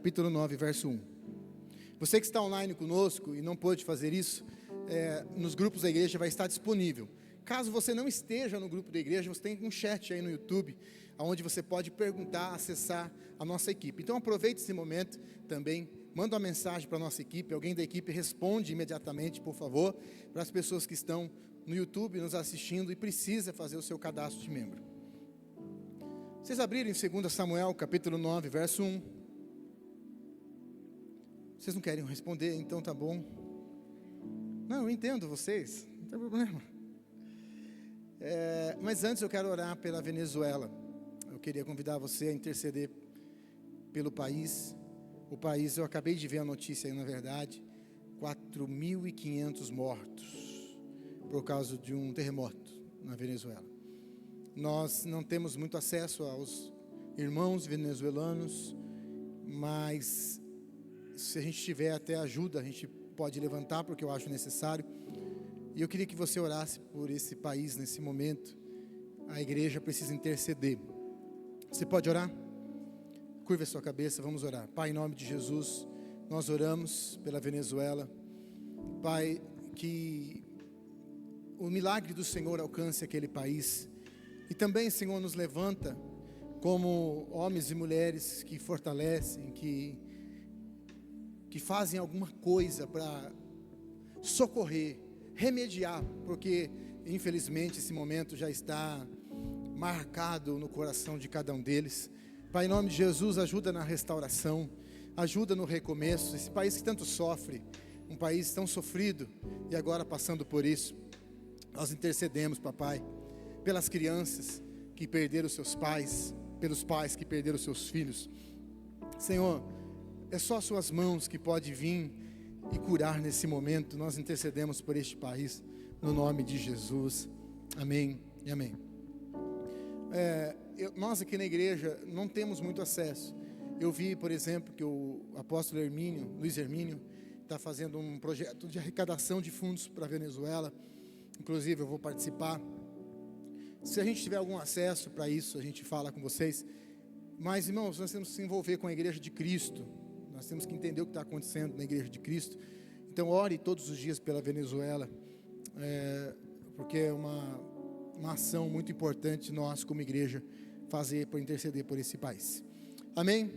capítulo 9, verso 1. Você que está online conosco e não pôde fazer isso, nos grupos da igreja vai estar disponível. Caso você não esteja no grupo da igreja, você tem um chat aí no YouTube, onde você pode perguntar, acessar a nossa equipe. Então aproveite esse momento também, manda uma mensagem para a nossa equipe, alguém da equipe responde imediatamente, por favor, para as pessoas que estão no YouTube nos assistindo e precisa fazer o seu cadastro de membro. Vocês abriram em 2 Samuel, capítulo 9, verso 1. Vocês não querem responder, então tá bom. Não, eu entendo vocês, não tem problema. Mas antes eu quero orar pela Venezuela. Eu queria convidar você a interceder pelo país. O país, eu acabei de ver a notícia aí, na verdade, 4.500 mortos por causa de um terremoto na Venezuela. Nós não temos muito acesso aos irmãos venezuelanos, mas se a gente tiver até ajuda, a gente pode levantar, porque eu acho necessário. E eu queria que você orasse por esse país nesse momento. A igreja precisa interceder. Você pode orar? Curva a sua cabeça, vamos orar. Pai, em nome de Jesus, nós oramos pela Venezuela. Pai, que o milagre do Senhor alcance aquele país. E também, Senhor, nos levanta como homens e mulheres que fortalecem, que fazem alguma coisa para socorrer, remediar, porque infelizmente esse momento já está marcado no coração de cada um deles. Pai, em nome de Jesus, ajuda na restauração, ajuda no recomeço. Esse país que tanto sofre, um país tão sofrido e agora passando por isso, nós intercedemos, papai, pelas crianças que perderam seus pais, pelos pais que perderam seus filhos. Senhor, é só as suas mãos que pode vir e curar nesse momento. Nós intercedemos por este país, no nome de Jesus, amém e amém. Nós aqui na igreja não temos muito acesso. Eu vi, por exemplo, que o apóstolo Luiz Hermínio, está fazendo um projeto de arrecadação de fundos para a Venezuela. Inclusive eu vou participar. Se a gente tiver algum acesso para isso, a gente fala com vocês. Mas, irmãos, nós temos que se envolver com a igreja de Cristo. Nós temos que entender o que está acontecendo na igreja de Cristo. Então ore todos os dias pela Venezuela, porque é uma ação muito importante nós como igreja fazer para interceder por esse país. Amém?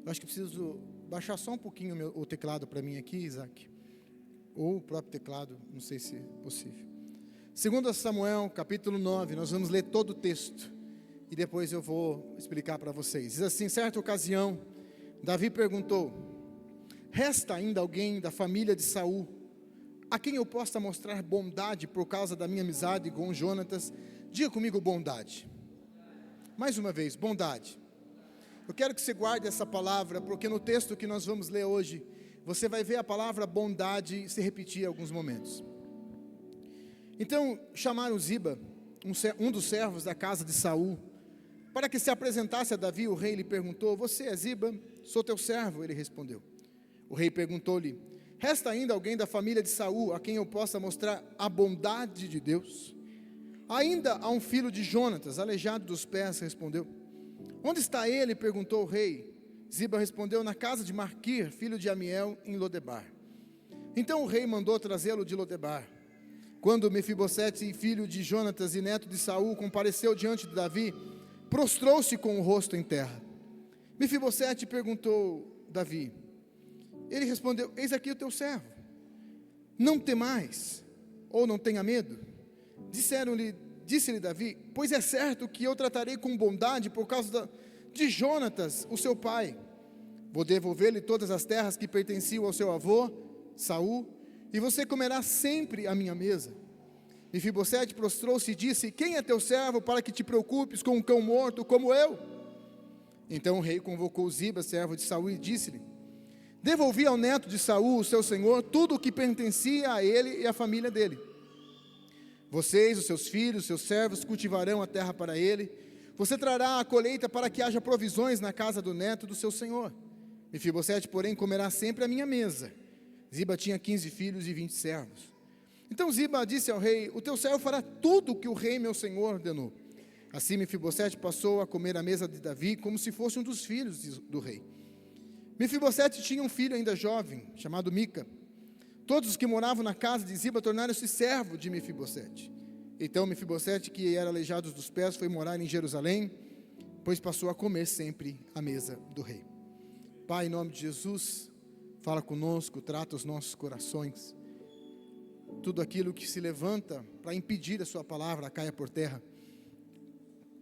Eu acho que preciso baixar só um pouquinho o teclado para mim aqui, Isaac, ou o próprio teclado, não sei se é possível. 2 Samuel, capítulo 9, nós vamos ler todo o texto e depois eu vou explicar para vocês. Diz assim: certa ocasião, Davi perguntou: resta ainda alguém da família de Saul, a quem eu possa mostrar bondade por causa da minha amizade com Jonatas? Diga comigo bondade. Mais uma vez, bondade. Eu quero que você guarde essa palavra, porque no texto que nós vamos ler hoje, você vai ver a palavra bondade se repetir em alguns momentos. Então chamaram Ziba, um dos servos da casa de Saul, para que se apresentasse a Davi. O rei lhe perguntou: você é Ziba? Sou teu servo, ele respondeu. O rei perguntou-lhe: resta ainda alguém da família de Saul a quem eu possa mostrar a bondade de Deus? Ainda há um filho de Jonatas, aleijado dos pés, respondeu. Onde está ele? Perguntou o rei. Ziba respondeu: na casa de Marquir, filho de Amiel, em Lodebar. Então o rei mandou trazê-lo de Lodebar. Quando Mefibosete, filho de Jonatas e neto de Saul, compareceu diante de Davi, prostrou-se com o rosto em terra. Mefibosete perguntou Davi. Ele respondeu: eis aqui o teu servo. Não temais, ou não tenha medo. Disse-lhe Davi: pois é certo que eu tratarei com bondade por causa de Jonatas, o seu pai. Vou devolver-lhe todas as terras que pertenciam ao seu avô, Saul, e você comerá sempre à minha mesa. Mefibosete prostrou-se e disse: quem é teu servo para que te preocupes com um cão morto como eu? Então o rei convocou Ziba, servo de Saul, e disse-lhe: devolvi ao neto de Saul, o seu senhor, tudo o que pertencia a ele e à família dele. Vocês, os seus filhos, os seus servos, cultivarão a terra para ele. Você trará a colheita para que haja provisões na casa do neto do seu senhor. Mefibosete, porém, comerá sempre à minha mesa. Ziba tinha 15 filhos e 20 servos. Então Ziba disse ao rei: o teu servo fará tudo o que o rei meu senhor ordenou. Assim Mefibosete passou a comer à mesa de Davi, como se fosse um dos filhos do rei. Mefibosete tinha um filho ainda jovem, chamado Mica. Todos os que moravam na casa de Ziba tornaram-se servo de Mefibosete. Então Mefibosete, que era aleijado dos pés, foi morar em Jerusalém, pois passou a comer sempre à mesa do rei. Pai, em nome de Jesus, fala conosco, trata os nossos corações. Tudo aquilo que se levanta para impedir a sua palavra caia por terra.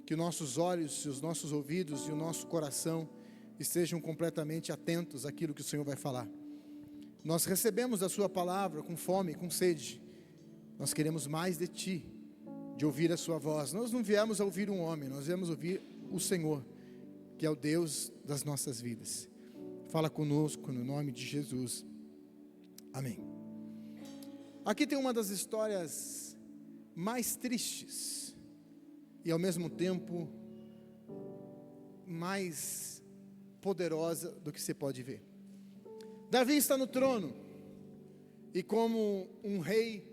Que nossos olhos, os nossos ouvidos e o nosso coração estejam completamente atentos àquilo que o Senhor vai falar. Nós recebemos a sua palavra com fome, com sede. Nós queremos mais de Ti, de ouvir a sua voz. Nós não viemos a ouvir um homem, nós viemos ouvir o Senhor, que é o Deus das nossas vidas. Fala conosco no nome de Jesus. Amém. Aqui tem uma das histórias mais tristes e ao mesmo tempo mais poderosa do que você pode ver. Davi está no trono e como um rei,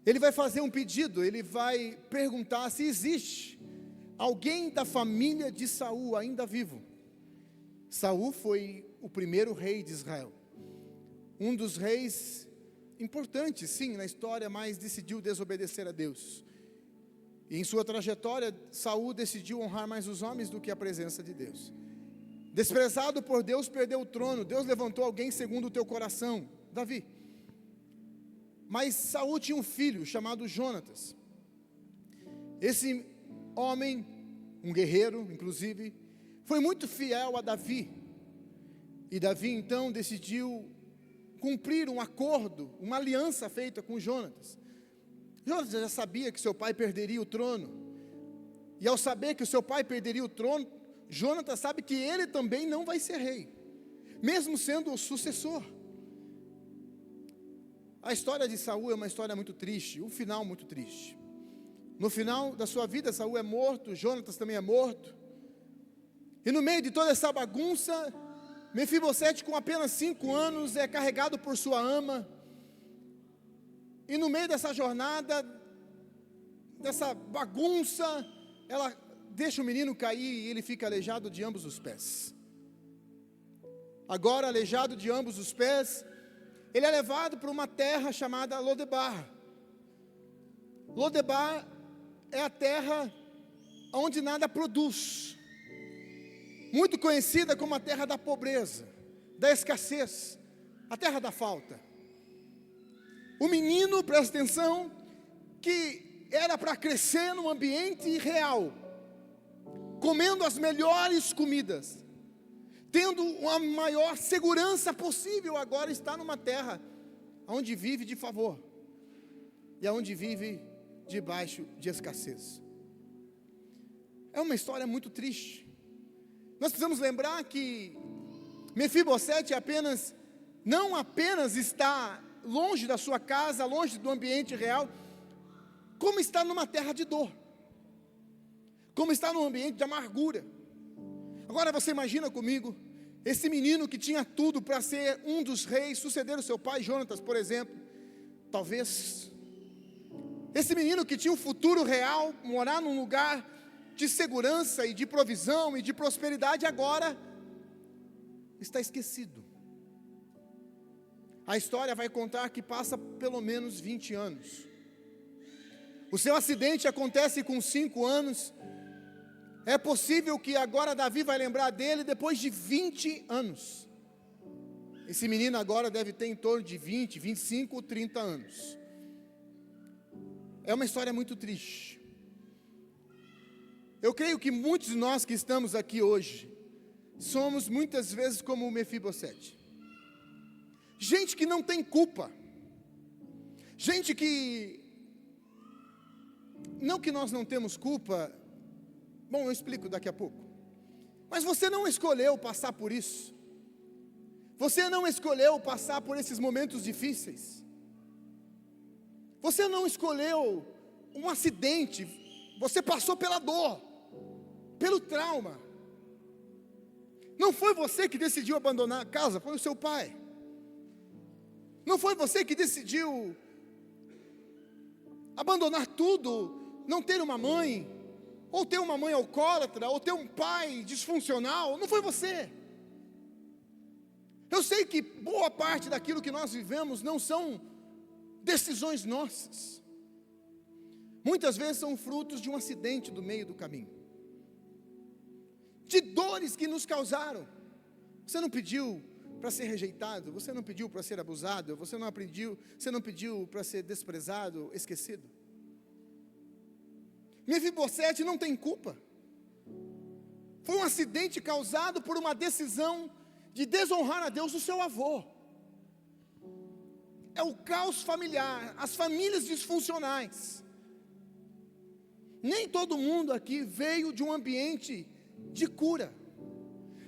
ele vai fazer um pedido, ele vai perguntar se existe alguém da família de Saul ainda vivo. Saul foi o primeiro rei de Israel, um dos reis importantes, sim, na história, mas decidiu desobedecer a Deus. E em sua trajetória, Saul decidiu honrar mais os homens do que a presença de Deus. Desprezado por Deus, perdeu o trono. Deus levantou alguém segundo o teu coração, Davi. Mas Saul tinha um filho chamado Jonatas. Esse homem, um guerreiro, inclusive, foi muito fiel a Davi. E Davi então decidiu cumprir um acordo, uma aliança feita com Jonatas. Jonatas já sabia que seu pai perderia o trono. E ao saber que o seu pai perderia o trono, Jonatas sabe que ele também não vai ser rei, mesmo sendo o sucessor. A história de Saul é uma história muito triste, um final muito triste. No final da sua vida, Saul é morto, Jonatas também é morto. E no meio de toda essa bagunça, Mefibosete, com apenas 5 anos, é carregado por sua ama. E no meio dessa jornada, dessa bagunça, ela deixa o menino cair e ele fica aleijado de ambos os pés. Agora, aleijado de ambos os pés, ele é levado para uma terra chamada Lodebar. Lodebar é a terra onde nada produz, muito conhecida como a terra da pobreza, da escassez, a terra da falta. O menino, presta atenção, que era para crescer num ambiente real, comendo as melhores comidas, tendo a maior segurança possível, agora está numa terra onde vive de favor e onde vive debaixo de escassez. É uma história muito triste. Nós precisamos lembrar que Mefibosete não apenas está longe da sua casa, longe do ambiente real, como está numa terra de dor, como está num ambiente de amargura. Agora você imagina comigo, esse menino que tinha tudo para ser um dos reis, suceder o seu pai Jonatas, por exemplo. Talvez esse menino que tinha um futuro real, morar num lugar de segurança e de provisão e de prosperidade, agora está esquecido. A história vai contar que passa pelo menos 20 anos. O seu acidente acontece com 5 anos. É possível que agora Davi vai lembrar dele depois de 20 anos. Esse menino agora deve ter em torno de 20, 25 ou 30 anos. É uma história muito triste. Eu creio que muitos de nós que estamos aqui hoje, somos muitas vezes como o Mefibosete. Gente que não tem culpa. Gente que, não que nós não temos culpa, bom, eu explico daqui a pouco. Mas você não escolheu passar por isso. Você não escolheu passar por esses momentos difíceis. Você não escolheu um acidente. Você passou pela dor, pelo trauma. Não foi você que decidiu abandonar a casa, foi o seu pai. Não foi você que decidiu abandonar tudo, não ter uma mãe, ou ter uma mãe alcoólatra, ou ter um pai disfuncional. Não foi você. Eu sei que boa parte daquilo que nós vivemos não são decisões nossas. Muitas vezes são frutos de um acidente do meio do caminho, de dores que nos causaram. Você não pediu para ser rejeitado, você não pediu para ser abusado, você não pediu para ser desprezado, esquecido. Mefibosete não tem culpa. Foi um acidente causado por uma decisão de desonrar a Deus do seu avô. É o caos familiar, as famílias disfuncionais. Nem todo mundo aqui veio de um ambiente de cura.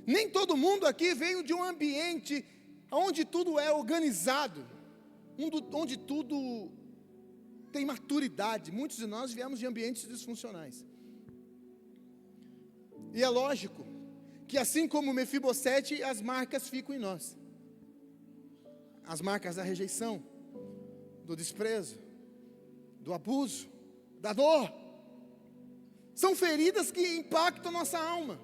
Nem todo mundo aqui veio de um ambiente onde tudo é organizado, onde tudo tem maturidade. Muitos de nós viemos de ambientes disfuncionais. E é lógico que assim como Mefibosete, as marcas ficam em nós. As marcas da rejeição, do desprezo, do abuso, da dor. São feridas que impactam nossa alma.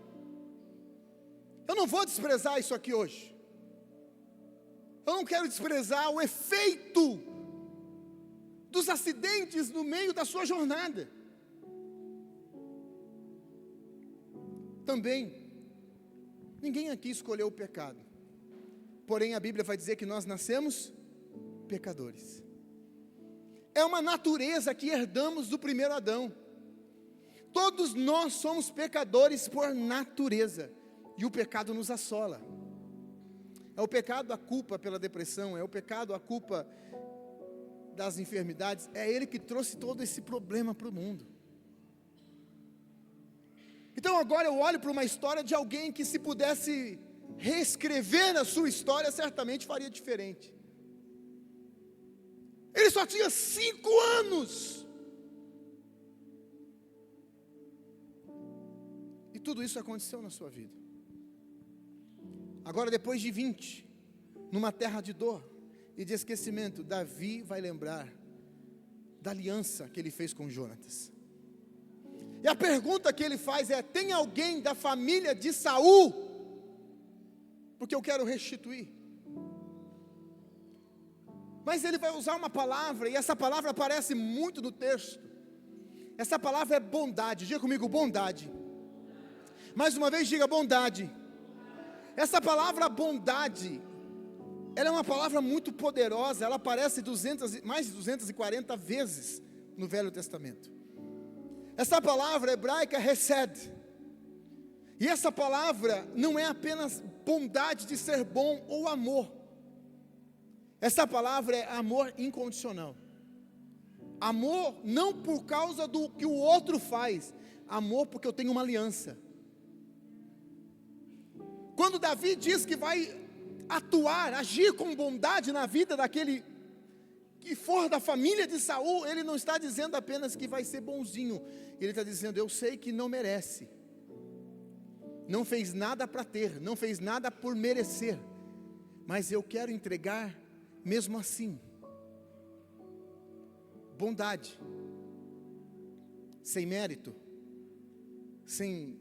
Eu não vou desprezar isso aqui hoje. Eu não quero desprezar o efeito dos acidentes no meio da sua jornada. Também, ninguém aqui escolheu o pecado. Porém, a Bíblia vai dizer que nós nascemos pecadores. É uma natureza que herdamos do primeiro Adão. Todos nós somos pecadores por natureza. E o pecado nos assola. É o pecado a culpa pela depressão, é o pecado a culpa das enfermidades. É ele que trouxe todo esse problema para o mundo. Então agora eu olho para uma história de alguém que, se pudesse reescrever a sua história, certamente faria diferente. Ele só tinha 5 anos. E tudo isso aconteceu na sua vida. Agora, depois de 20, numa terra de dor e de esquecimento, Davi vai lembrar da aliança que ele fez com Jonatas. E a pergunta que ele faz é: tem alguém da família de Saul? Porque eu quero restituir. Mas ele vai usar uma palavra, e essa palavra aparece muito no texto. Essa palavra é bondade. Diga comigo, bondade. Mais uma vez, diga bondade. Essa palavra bondade, ela é uma palavra muito poderosa. Ela aparece mais de 240 vezes no Velho Testamento. Essa palavra hebraica é hesed. E essa palavra não é apenas bondade de ser bom ou amor. Essa palavra é amor incondicional. Amor não por causa do que o outro faz. Amor porque eu tenho uma aliança. Quando Davi diz que vai atuar, agir com bondade na vida daquele que for da família de Saul, ele não está dizendo apenas que vai ser bonzinho. Ele está dizendo: eu sei que não merece. Não fez nada para ter, não fez nada por merecer. Mas eu quero entregar mesmo assim. Bondade. Sem mérito. Sem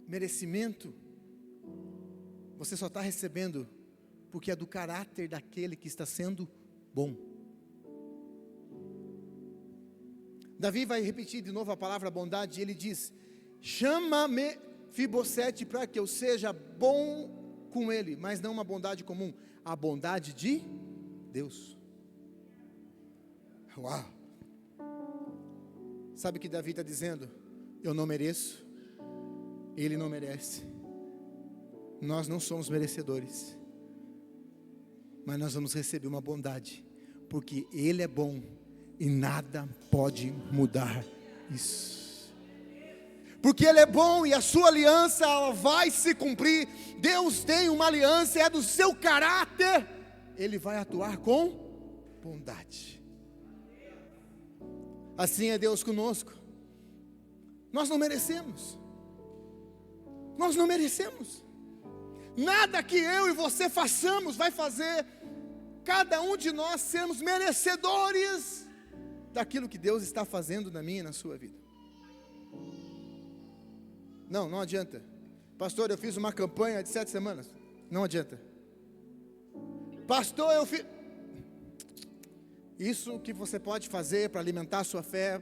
merecimento. Você só está recebendo porque é do caráter daquele que está sendo bom. Davi vai repetir de novo a palavra bondade. E ele diz: chama-me Mefibosete para que eu seja bom com ele. Mas não uma bondade comum, a bondade de Deus. Uau! Sabe o que Davi está dizendo? Eu não mereço, ele não merece. Nós não somos merecedores, mas nós vamos receber uma bondade, porque ele é bom e nada pode mudar isso. Porque ele é bom e a sua aliança ela vai se cumprir. Deus tem uma aliança, é do seu caráter. Ele vai atuar com bondade. Assim é Deus conosco. Nós não merecemos. Nós não merecemos. Nada que eu e você façamos vai fazer cada um de nós sermos merecedores daquilo que Deus está fazendo na minha e na sua vida. Não adianta. Pastor, eu fiz uma campanha de 7 semanas. Não adianta. Pastor, isso que você pode fazer para alimentar a sua fé,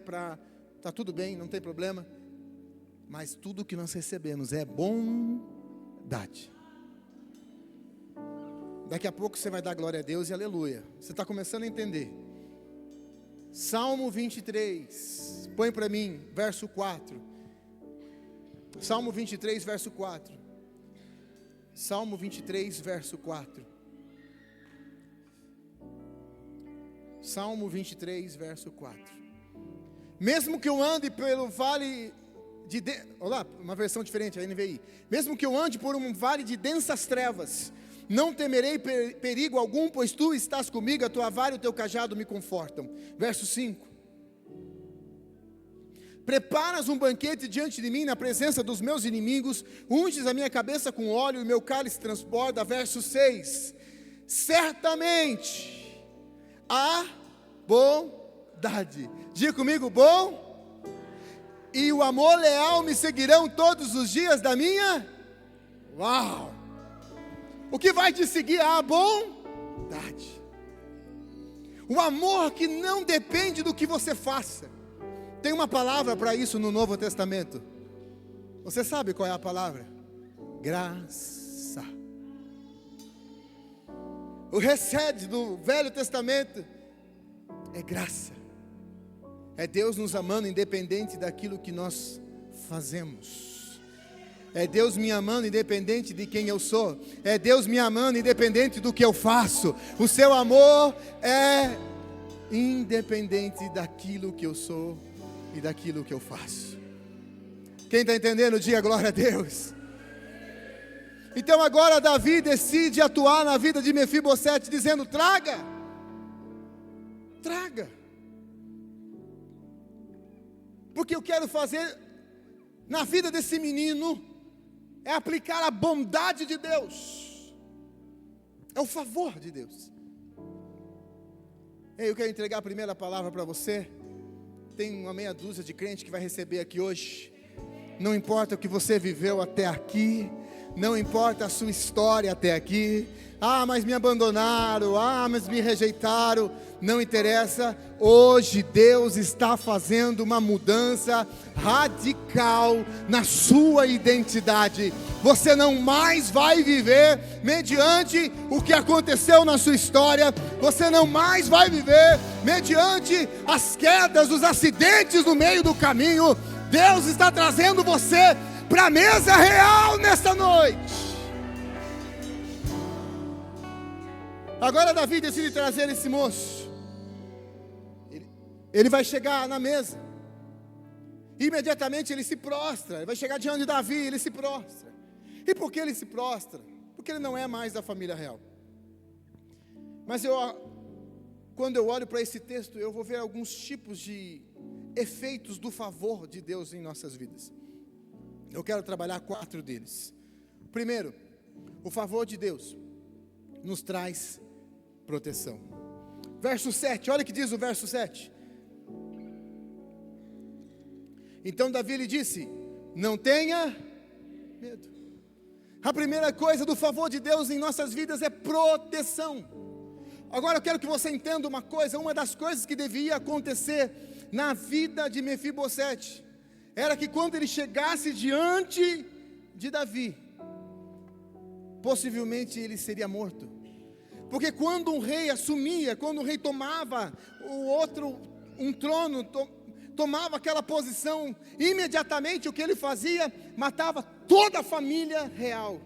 tá tudo bem, não tem problema. Mas tudo que nós recebemos é bondade. Daqui a pouco você vai dar glória a Deus e aleluia. Você está começando a entender. Salmo 23, põe para mim, verso 4. Salmo 23, verso 4. Salmo 23, verso 4. Salmo 23, verso 4. Mesmo que eu ande pelo vale olá, uma versão diferente, a NVI. Mesmo que eu ande por um vale de densas trevas, não temerei perigo algum, pois tu estás comigo, a tua vara e o teu cajado me confortam. Verso 5. Preparas um banquete diante de mim na presença dos meus inimigos, unges a minha cabeça com óleo e meu cálice transborda. Verso 6. Certamente a bondade, diga comigo, bom, e o amor leal me seguirão todos os dias da minha. Uau! O que vai te seguir? A bondade. O amor que não depende do que você faça. Tem uma palavra para isso no Novo Testamento. Você sabe qual é a palavra? Graça. O recede do Velho Testamento é graça. É Deus nos amando independente daquilo que nós fazemos. É Deus me amando independente de quem eu sou. É Deus me amando independente do que eu faço. O seu amor é independente daquilo que eu sou e daquilo que eu faço. Quem está entendendo, diga glória a Deus. Então agora Davi decide atuar na vida de Mefibosete, dizendo: traga, porque eu quero fazer na vida desse menino é aplicar a bondade de Deus, é o favor de Deus. Eu quero entregar a primeira palavra para você. Tem uma meia dúzia de crente que vai receber aqui hoje. Não importa o que você viveu até aqui, não importa a sua história até aqui. Ah, mas me abandonaram, mas me rejeitaram. Não interessa, hoje Deus está fazendo uma mudança radical na sua identidade. Você não mais vai viver mediante o que aconteceu na sua história. Você não mais vai viver mediante as quedas, os acidentes no meio do caminho. Deus está trazendo você para a mesa real nesta noite. Agora Davi decide trazer esse moço. Ele vai chegar na mesa. Imediatamente ele se prostra. Ele vai chegar diante de Davi, ele se prostra. E por que ele se prostra? Porque ele não é mais da família real. Mas quando eu olho para esse texto, eu vou ver alguns tipos de efeitos do favor de Deus em nossas vidas. Eu quero trabalhar 4 deles. Primeiro, o favor de Deus nos traz proteção. Verso 7, olha o que diz o verso 7. Então Davi lhe disse: não tenha medo. A primeira coisa do favor de Deus em nossas vidas é proteção. Agora eu quero que você entenda uma coisa. Uma das coisas que devia acontecer na vida de Mefibosete era que quando ele chegasse diante de Davi, possivelmente ele seria morto. Porque quando um rei assumia, quando um rei tomava um trono, tomava aquela posição, imediatamente o que ele fazia? Matava toda a família real.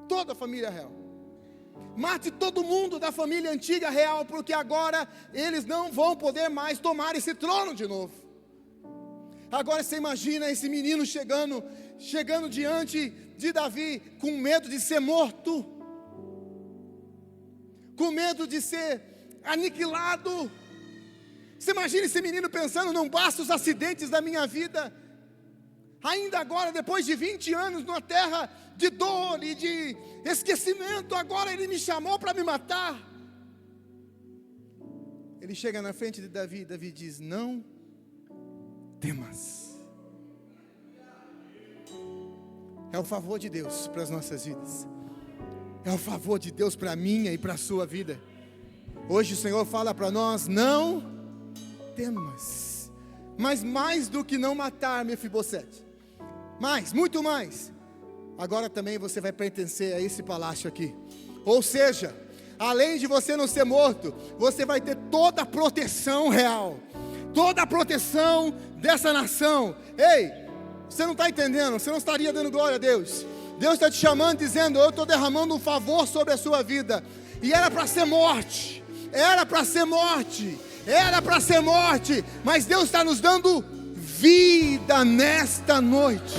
Toda a família real. Mate todo mundo da família antiga real, porque agora eles não vão poder mais tomar esse trono de novo. Agora você imagina esse menino chegando diante de Davi, com medo de ser morto, com medo de ser aniquilado. Você imagina esse menino pensando: não basta os acidentes da minha vida, ainda agora, depois de 20 anos numa terra de dor e de esquecimento, agora ele me chamou para me matar. Ele chega na frente de Davi, Davi diz: não temas. É o favor de Deus para as nossas vidas. é o favor de Deus para a minha e para a sua vida. Hoje o Senhor fala para nós: não temas. Mas mais do que não matar Mefibosete, muito mais, agora também você vai pertencer a esse palácio aqui. Ou seja, além de você não ser morto, você vai ter toda a proteção real, toda a proteção dessa nação. Ei, você não está entendendo, você não estaria dando glória a Deus. Deus está te chamando, dizendo: eu estou derramando um favor sobre a sua vida. E era para ser morte, era para ser morte, era para ser morte, mas Deus está nos dando vida nesta noite.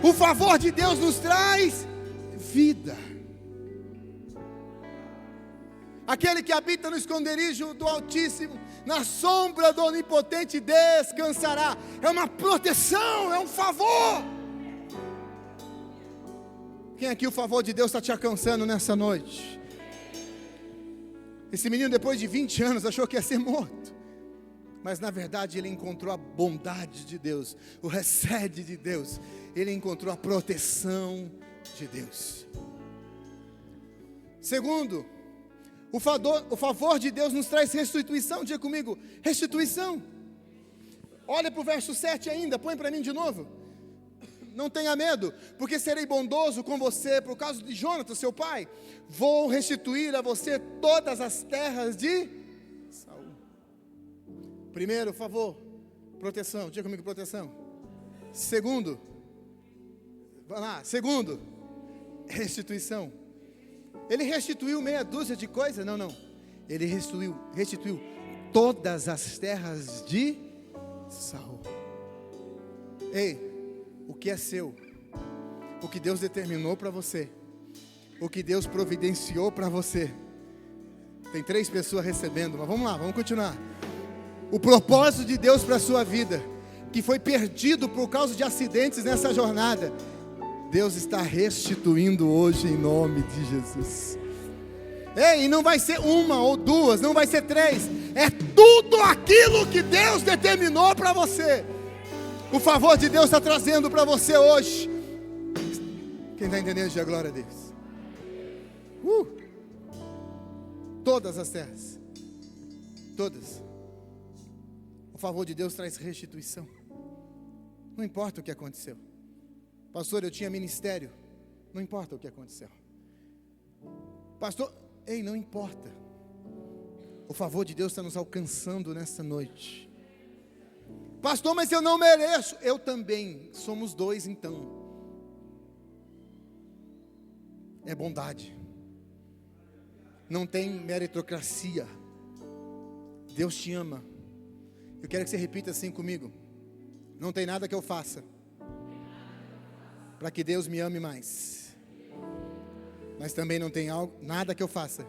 O favor de Deus nos traz vida. Aquele que habita no esconderijo do Altíssimo, na sombra do Onipotente descansará. É uma proteção, é um favor. Quem aqui o favor de Deus está te alcançando nessa noite? Esse menino, depois de 20 anos, achou que ia ser morto, mas na verdade ele encontrou a bondade de Deus, o recede de Deus. Ele encontrou a proteção de Deus. Segundo, o favor de Deus nos traz restituição. Diga comigo: restituição. Olha para o verso 7 ainda, põe para mim de novo. Não tenha medo, porque serei bondoso com você, por causa de Jonatas, seu pai. Vou restituir a você todas as terras de Saul. Primeiro, favor, proteção. Diga comigo: proteção. Segundo, vai lá. Segundo, restituição. Ele restituiu meia dúzia de coisas? Não. Ele restituiu todas as terras de Saul. Ei, o que é seu, o que Deus determinou para você, o que Deus providenciou para você. Tem 3 pessoas recebendo, mas vamos lá, vamos continuar. O propósito de Deus para a sua vida, que foi perdido por causa de acidentes nessa jornada, Deus está restituindo hoje em nome de Jesus. Ei, e não vai ser 1 ou 2, não vai ser 3, é tudo aquilo que Deus determinou para você. O favor de Deus está trazendo para você hoje. Quem está entendendo, diga glória a Deus. Todas as terras, todas. O favor de Deus traz restituição. Não importa o que aconteceu. Pastor, eu tinha ministério. Não importa o que aconteceu. Pastor, ei, não importa. O favor de Deus está nos alcançando nessa noite. Pastor, mas eu não mereço. Eu também. Somos 2 então. É bondade. Não tem meritocracia. Deus te ama. Eu quero que você repita assim comigo: não tem nada que eu faça para que Deus me ame mais, mas também não tem nada que eu faça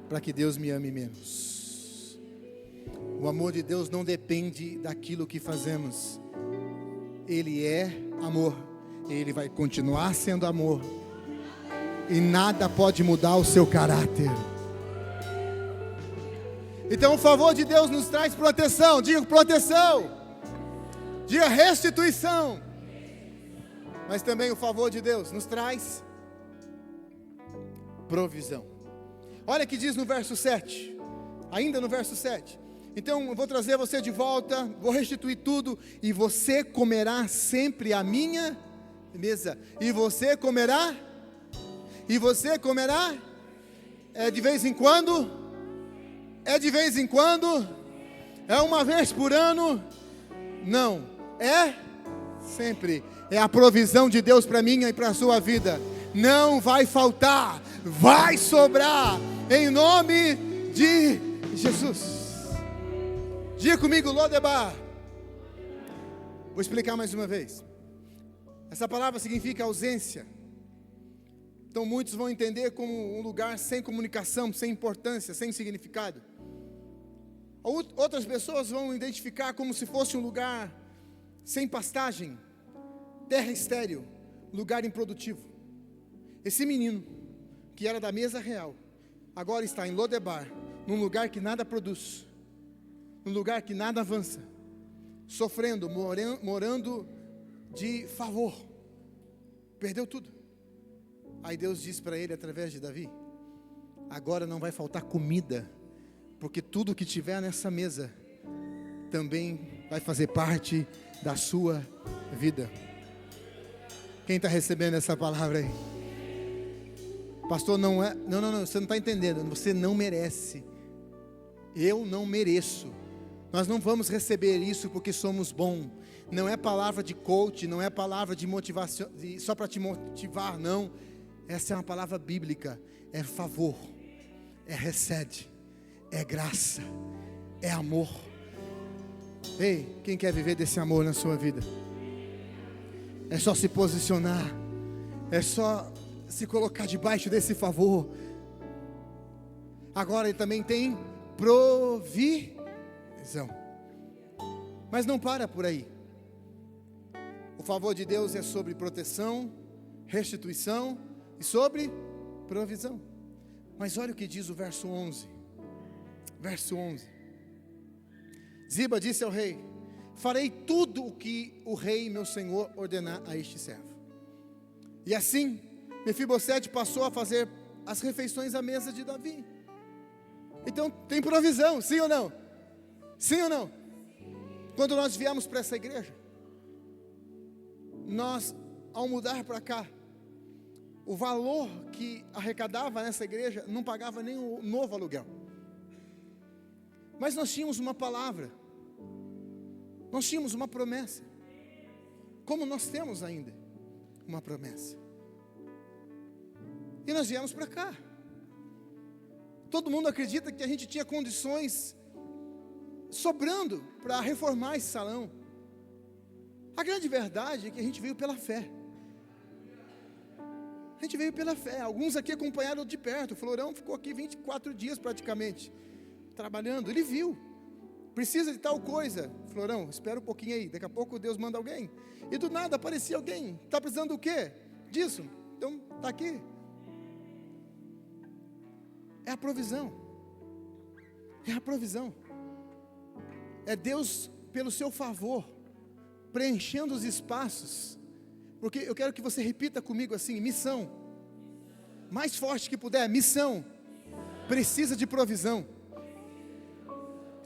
para que Deus me ame menos. O amor de Deus não depende daquilo que fazemos. Ele é amor, Ele vai continuar sendo amor, e nada pode mudar o seu caráter. Então o favor de Deus nos traz proteção. Diga proteção, diga restituição. Mas também o favor de Deus nos traz provisão. Olha o que diz no verso 7. Ainda no verso 7. Então eu vou trazer você de volta, vou restituir tudo, e você comerá sempre a minha mesa. E você comerá? É de vez em quando? É de vez em quando? É uma vez por ano? Não, é sempre. É a provisão de Deus para minha e para a sua vida. Não vai faltar, vai sobrar, em nome de Jesus. Diga comigo, Lodebar. Vou explicar mais uma vez. Essa palavra significa ausência. Então muitos vão entender como um lugar sem comunicação, sem importância, sem significado. Outras pessoas vão identificar como se fosse um lugar sem pastagem, terra estéril, lugar improdutivo. Esse menino, que era da mesa real, agora está em Lodebar, num lugar que nada produz, num lugar que nada avança, sofrendo, morando de favor. Perdeu tudo. Aí Deus disse para ele através de Davi: agora não vai faltar comida, porque tudo que tiver nessa mesa também vai fazer parte da sua vida. Quem está recebendo essa palavra aí? Pastor, não, você não está entendendo. Você não merece. Eu não mereço. Nós não vamos receber isso porque somos bons. Não é palavra de coach, não é palavra de motivação, só para te motivar, não. Essa é uma palavra bíblica. É favor, é recede, é graça, é amor. Ei, quem quer viver desse amor na sua vida? É só se posicionar, é só se colocar debaixo desse favor. Agora ele também tem provisão. Mas não para por aí. O favor de Deus é sobre proteção, restituição e sobre provisão. Mas olha o que diz o verso 11. Verso 11. Ziba disse ao rei: farei tudo o que o rei meu senhor ordenar a este servo. E assim Mefibosete passou a fazer as refeições à mesa de Davi. Então tem provisão, sim ou não? Sim ou não? Quando nós viemos para essa igreja, nós, ao mudar para cá, o valor que arrecadava nessa igreja não pagava nem o novo aluguel. Mas nós tínhamos uma palavra, nós tínhamos uma promessa, como nós temos ainda uma promessa. E nós viemos para cá. Todo mundo acredita que a gente tinha condições sobrando para reformar esse salão. A grande verdade é que a gente veio pela fé. A gente veio pela fé. Alguns aqui acompanharam de perto. O Florão ficou aqui 24 dias praticamente, trabalhando. Ele viu. Precisa de tal coisa. Florão, espera um pouquinho aí. Daqui a pouco Deus manda alguém. E do nada aparecia alguém. Está precisando do quê? Disso. Então, está aqui. É a provisão. É a provisão. É Deus, pelo seu favor, preenchendo os espaços. Porque eu quero que você repita comigo assim: missão. Mais forte que puder, missão. Precisa de provisão.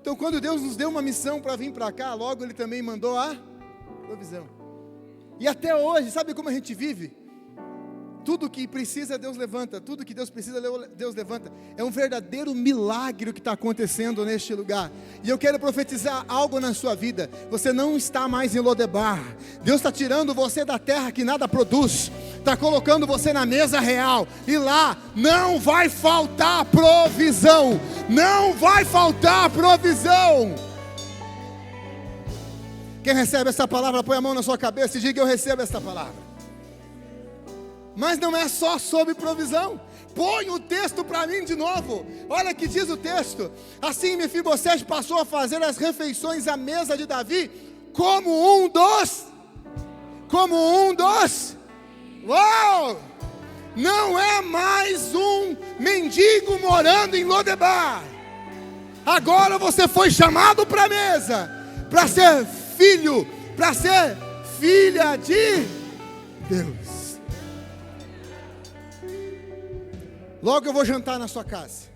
Então, quando Deus nos deu uma missão para vir para cá, logo Ele também mandou a provisão. E até hoje, sabe como a gente vive? Tudo que precisa, Deus levanta. Tudo que Deus precisa, Deus levanta. É um verdadeiro milagre o que está acontecendo neste lugar. E eu quero profetizar algo na sua vida. Você não está mais em Lodebar. Deus está tirando você da terra que nada produz. Está colocando você na mesa real. E lá não vai faltar provisão. Não vai faltar provisão. Quem recebe essa palavra, põe a mão na sua cabeça e diga: eu recebo essa palavra. Mas não é só sobre provisão. Põe o texto para mim de novo. Olha que diz o texto: assim Mefibosete passou a fazer as refeições à mesa de Davi, como um dos. Uau! Não é mais um mendigo morando em Lodebar. Agora você foi chamado para a mesa, para ser filho, para ser filha de Deus. Logo eu vou jantar na sua casa.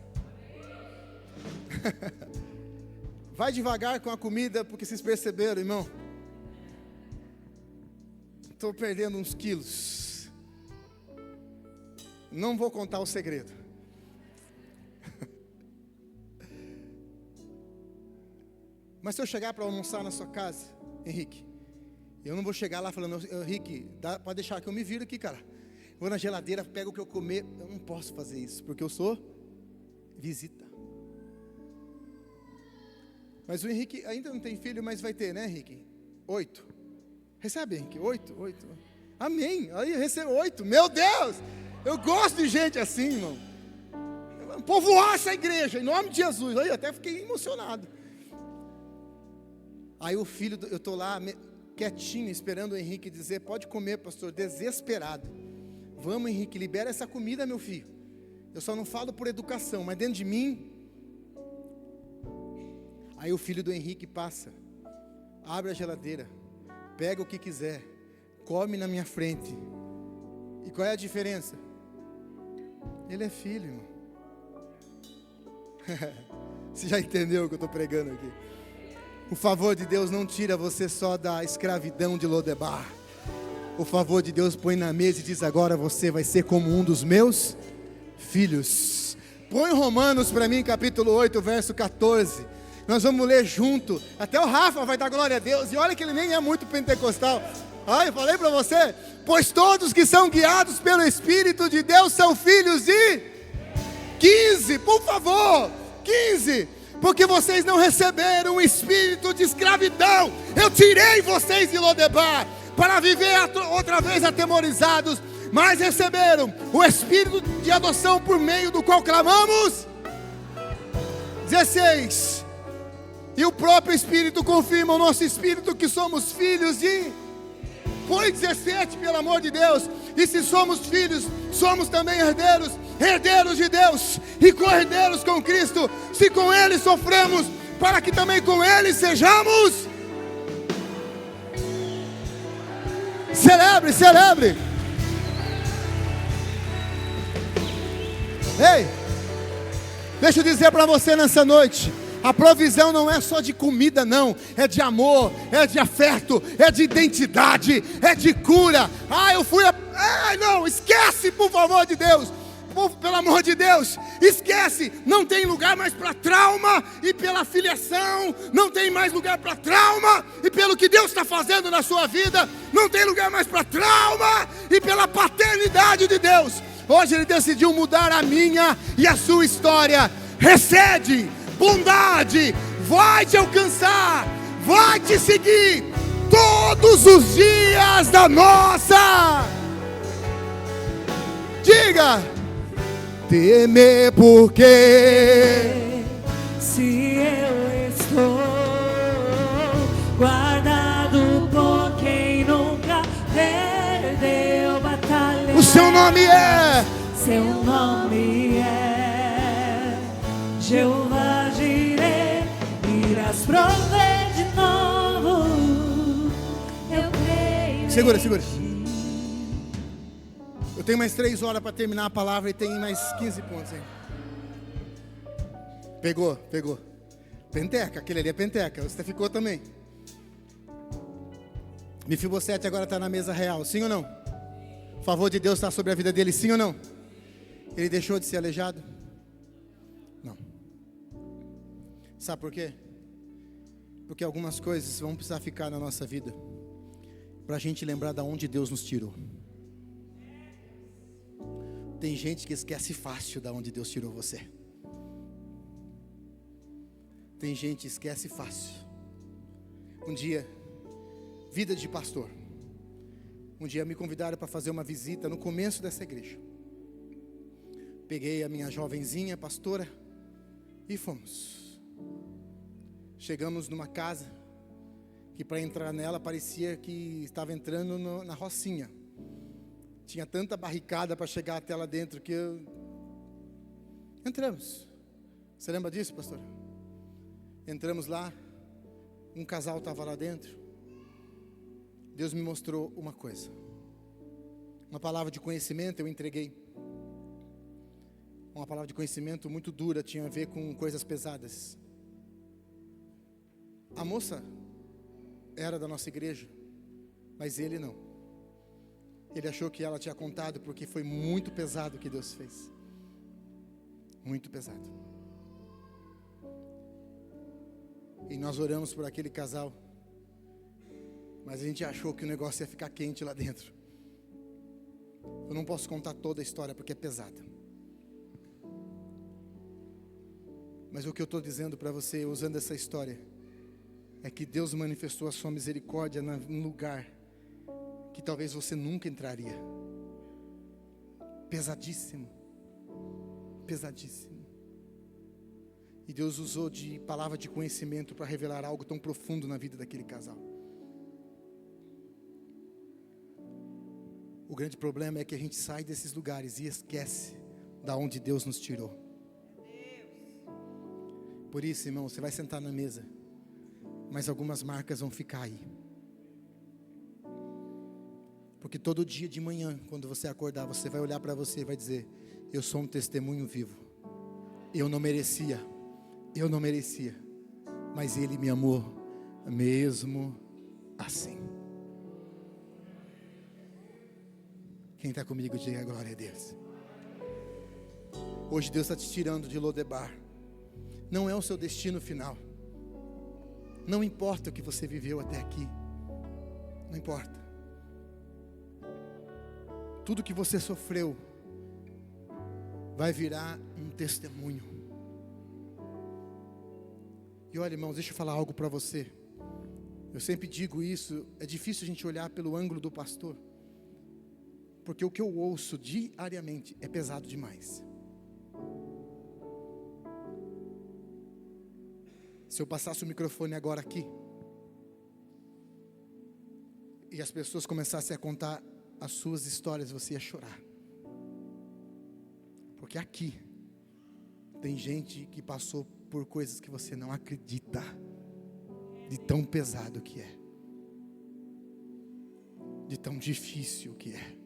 Vai devagar com a comida, porque vocês perceberam, irmão? Estou perdendo uns quilos. Não vou contar o segredo. Mas se eu chegar para almoçar na sua casa, Henrique, eu não vou chegar lá falando: Henrique, pode deixar que eu me viro aqui, cara. Vou na geladeira, pego o que eu comer. Eu não posso fazer isso, porque eu sou visita. Mas o Henrique ainda não tem filho, mas vai ter, né, Henrique? 8. Recebe, Henrique? 8. Amém. Aí eu recebo 8. Meu Deus! Eu gosto de gente assim, irmão. Povoar essa igreja, em nome de Jesus. Aí eu até fiquei emocionado. Aí o filho, eu estou lá quietinho, esperando o Henrique dizer: pode comer, pastor, desesperado. Vamos, Henrique, libera essa comida, meu filho. Eu só não falo por educação, mas dentro de mim. Aí o filho do Henrique passa, abre a geladeira, pega o que quiser, come na minha frente. E qual é a diferença? Ele é filho, irmão. Você já entendeu o que eu estou pregando aqui? O favor de Deus não tira você só da escravidão de Lodebar. O favor de Deus põe na mesa e diz: agora você vai ser como um dos meus filhos. Põe Romanos para mim, capítulo 8, verso 14. Nós vamos ler junto. Até o Rafa vai dar glória a Deus. E olha que ele nem é muito pentecostal. Eu falei para você: pois todos que são guiados pelo Espírito de Deus são filhos de 15, por favor, 15. Porque vocês não receberam um espírito de escravidão. Eu tirei vocês de Lodebar para viver outra vez atemorizados, mas receberam o espírito de adoção, por meio do qual clamamos. 16. E o próprio Espírito confirma o nosso espírito que somos filhos de... Põe 17, pelo amor de Deus. E se somos filhos, somos também herdeiros, herdeiros de Deus e co-herdeiros com Cristo, se com Ele sofremos, para que também com Ele sejamos... Celebre, celebre. Ei, deixa eu dizer para você nessa noite: a provisão não é só de comida, não. É de amor, é de afeto, é de identidade, é de cura. Não, esquece, por favor de Deus. Pelo amor de Deus, esquece. Não tem lugar mais para trauma. E pela filiação, não tem mais lugar para trauma. E pelo que Deus está fazendo na sua vida, não tem lugar mais para trauma. E pela paternidade de Deus, hoje Ele decidiu mudar a minha e a sua história. Recede, bondade vai te alcançar, vai te seguir todos os dias da nossa... Diga: temer porque se eu estou guardado por quem nunca perdeu batalha. O seu nome é... Seu nome é Jeová Jireh, irás prover de novo. Eu creio. Segura. Eu tenho mais 3 horas para terminar a palavra e tem mais 15 pontos aí. Pegou. Penteca, aquele ali é penteca. Você ficou também. Mefibosete agora está na mesa real, sim ou não? O favor de Deus está sobre a vida dele, sim ou não? Ele deixou de ser aleijado? Não. Sabe por quê? Porque algumas coisas vão precisar ficar na nossa vida para a gente lembrar de onde Deus nos tirou. Tem gente que esquece fácil de onde Deus tirou você. Tem gente que esquece fácil. Um dia, vida de pastor, um dia me convidaram para fazer uma visita no começo dessa igreja. Peguei a minha jovenzinha pastora e fomos. Chegamos numa casa que para entrar nela parecia que estava entrando na rocinha. Tinha tanta barricada para chegar até lá dentro que entramos. Você lembra disso, pastor? Entramos lá, um casal estava lá dentro. Deus me mostrou uma coisa. Uma palavra de conhecimento eu entreguei. Uma palavra de conhecimento muito dura, tinha a ver com coisas pesadas. A moça era da nossa igreja, mas ele não. Ele achou que ela tinha contado porque foi muito pesado o que Deus fez. Muito pesado. E nós oramos por aquele casal, mas a gente achou que o negócio ia ficar quente lá dentro. Eu não posso contar toda a história porque é pesada. Mas o que eu estou dizendo para você, usando essa história, é que Deus manifestou a sua misericórdia num lugar que talvez você nunca entraria. Pesadíssimo. Pesadíssimo. E Deus usou de palavra de conhecimento para revelar algo tão profundo na vida daquele casal. O grande problema é que a gente sai desses lugares e esquece da onde Deus nos tirou. Por isso, irmão, você vai sentar na mesa, mas algumas marcas vão ficar aí. Porque todo dia de manhã, quando você acordar, você vai olhar para você e vai dizer: Eu sou um testemunho vivo. Eu não merecia, mas Ele me amou mesmo assim. Quem está comigo, diga glória a Deus. Hoje Deus está te tirando de Lodebar. Não é o seu destino final. Não importa o que você viveu até aqui. Não importa. Tudo que você sofreu vai virar um testemunho. E olha, irmãos, deixa eu falar algo para você. Eu sempre digo isso, é difícil a gente olhar pelo ângulo do pastor, porque o que eu ouço diariamente é pesado demais. Se eu passasse o microfone agora aqui, e as pessoas começassem a contar as suas histórias, você ia chorar. Porque aqui tem gente que passou por coisas que você não acredita, de tão pesado que é, de tão difícil que é.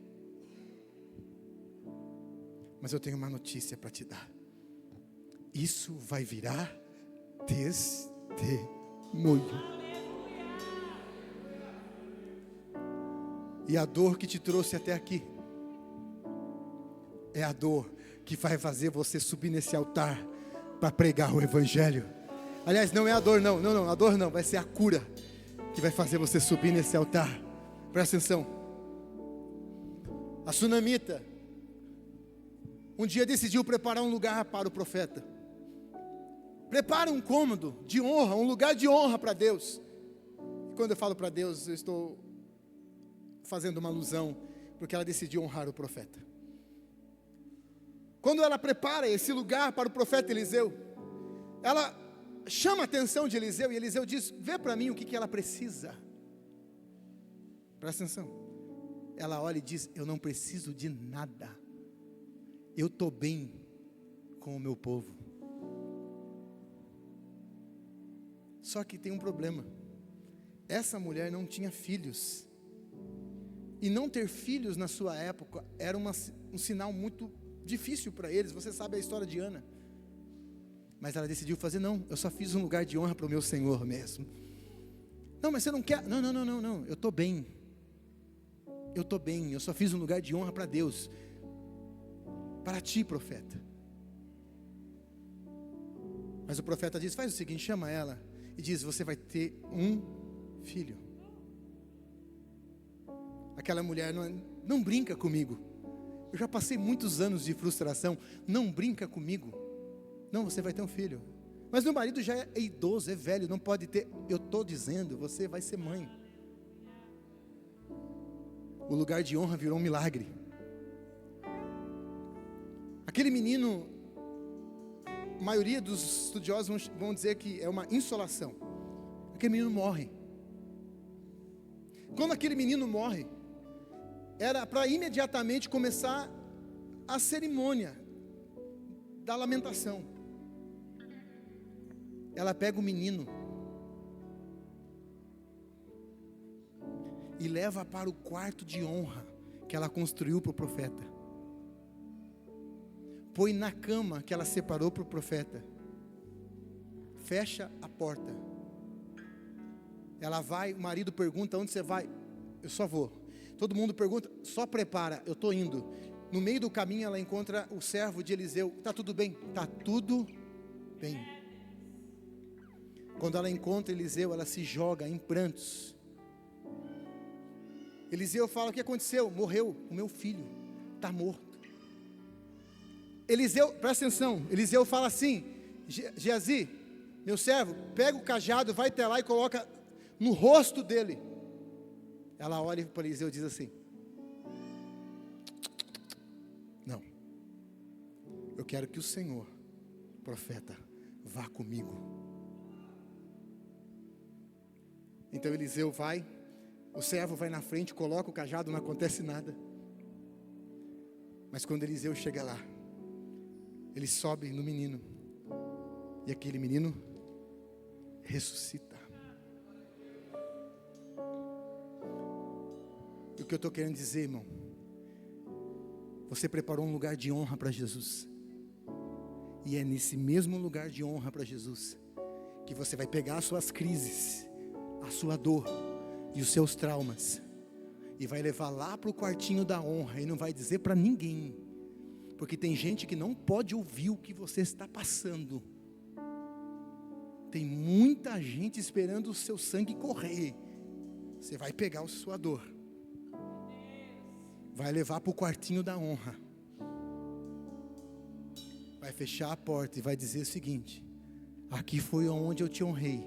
Mas eu tenho uma notícia para te dar. Isso vai virar testemunho. E a dor que te trouxe até aqui é a dor que vai fazer você subir nesse altar para pregar o Evangelho. Aliás, não é a dor, não, a dor não, vai ser a cura que vai fazer você subir nesse altar. Presta atenção. A sunamita um dia decidiu preparar um lugar para o profeta. Prepara um cômodo de honra, um lugar de honra para Deus. E quando eu falo para Deus, eu estou fazendo uma alusão, porque ela decidiu honrar o profeta. Quando ela prepara esse lugar para o profeta Eliseu, ela chama a atenção de Eliseu, e Eliseu diz: vê para mim o que ela precisa. Presta atenção. Ela olha e diz: eu não preciso de nada, eu estou bem com o meu povo. Só que tem um problema. Essa mulher não tinha filhos, e não ter filhos na sua época era um sinal muito difícil para eles. Você sabe a história de Ana. Mas ela decidiu fazer: não, eu só fiz um lugar de honra para o meu Senhor mesmo. Não, mas você não quer? Não, eu estou bem. Eu só fiz um lugar de honra para Deus. Para ti, profeta. Mas o profeta diz: faz o seguinte, chama ela e diz: você vai ter um filho. Aquela mulher: não brinca comigo. Eu já passei muitos anos de frustração. Não brinca comigo. Não, você vai ter um filho. Mas meu marido já é idoso, é velho, não pode ter. Eu estou dizendo, você vai ser mãe. O lugar de honra virou um milagre. Aquele menino, a maioria dos estudiosos vão dizer que é uma insolação. Aquele menino morre. Quando aquele menino morre, era para imediatamente começar a cerimônia da lamentação. Ela pega o menino e leva para o quarto de honra que ela construiu para o profeta. Põe na cama que ela separou para o profeta. Fecha a porta. Ela vai, o marido pergunta: onde você vai? Eu só vou. Todo mundo pergunta: só prepara, eu estou indo. No meio do caminho ela encontra o servo de Eliseu. Está tudo bem? Está tudo bem. Quando ela encontra Eliseu, ela se joga em prantos. Eliseu fala: o que aconteceu? Morreu o meu filho, está morto. Eliseu, presta atenção, Eliseu fala assim: Geazi, meu servo, pega o cajado, vai até lá e coloca no rosto dele. Ela olha para Eliseu e diz assim: não, eu quero que o Senhor, profeta, vá comigo. Então Eliseu vai, o servo vai na frente, coloca o cajado, não acontece nada. Mas quando Eliseu chega lá, ele sobe no menino, e aquele menino ressuscita. E o que eu estou querendo dizer, irmão, Você preparou um lugar de honra para Jesus. E é nesse mesmo lugar de honra para Jesus que você vai pegar as suas crises, a sua dor e os seus traumas, e vai levar lá para o quartinho da honra, e não vai dizer para ninguém, porque tem gente que não pode ouvir o que você está passando. Tem muita gente esperando o seu sangue correr. Você vai pegar a sua dor, vai levar para o quartinho da honra, vai fechar a porta e vai dizer o seguinte: aqui foi onde eu te honrei,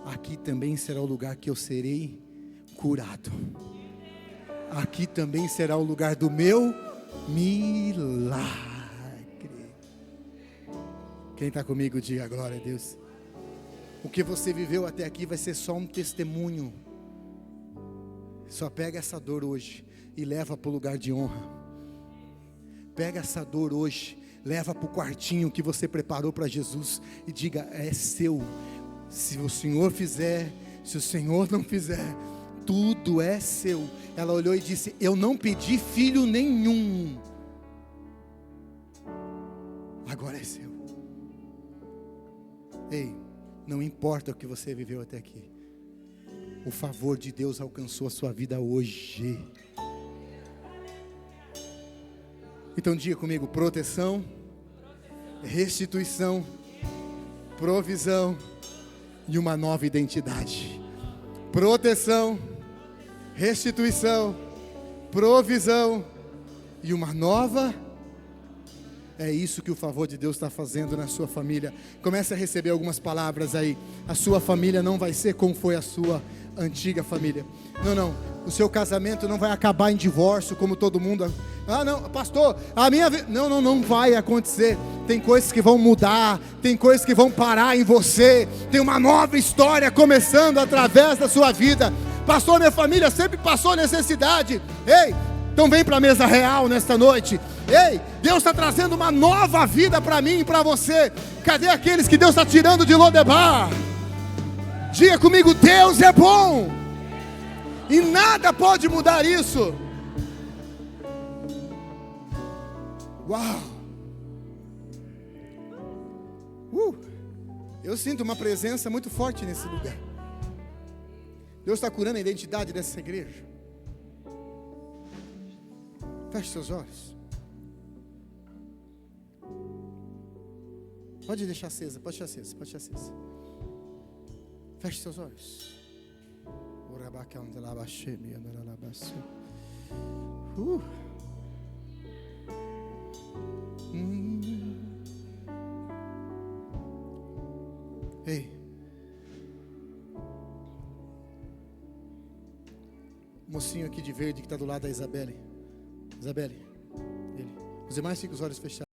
aqui também será o lugar que eu serei curado, aqui também será o lugar do meu milagre. Quem está comigo, diga glória a Deus. O que você viveu até aqui vai ser só um testemunho. Só pega essa dor hoje e leva para o lugar de honra. Pega essa dor hoje, leva para o quartinho que você preparou para Jesus e diga: é seu. Se o Senhor fizer, se o Senhor não fizer, tudo é seu. Ela olhou e disse: eu não pedi filho nenhum, agora é seu. Ei, não importa o que você viveu até aqui, o favor de Deus alcançou a sua vida hoje. Então diga comigo: proteção, restituição, provisão e uma nova identidade. Proteção, restituição, provisão e uma nova. É isso que o favor de Deus está fazendo na sua família. Comece a receber algumas palavras aí. A sua família não vai ser como foi a sua antiga família. Não. O seu casamento não vai acabar em divórcio como todo mundo. Ah, não, pastor, a minha vida. Não vai acontecer. Tem coisas que vão mudar. Tem coisas que vão parar em você. Tem uma nova história começando através da sua vida. Pastor, minha família sempre passou necessidade. Ei, então vem para a mesa real nesta noite. Ei, Deus está trazendo uma nova vida para mim e para você. Cadê aqueles que Deus está tirando de Lodebar? Diga comigo: Deus é bom, e nada pode mudar isso. Uau! Eu sinto uma presença muito forte nesse lugar. Deus está curando a identidade dessa igreja. Feche seus olhos. Pode deixar acesa, pode deixar acesa, pode deixar acesa. Feche seus olhos. Ei, mocinho aqui de verde que está do lado da Isabelle. Isabelle, ele. Os demais ficam com os olhos fechados.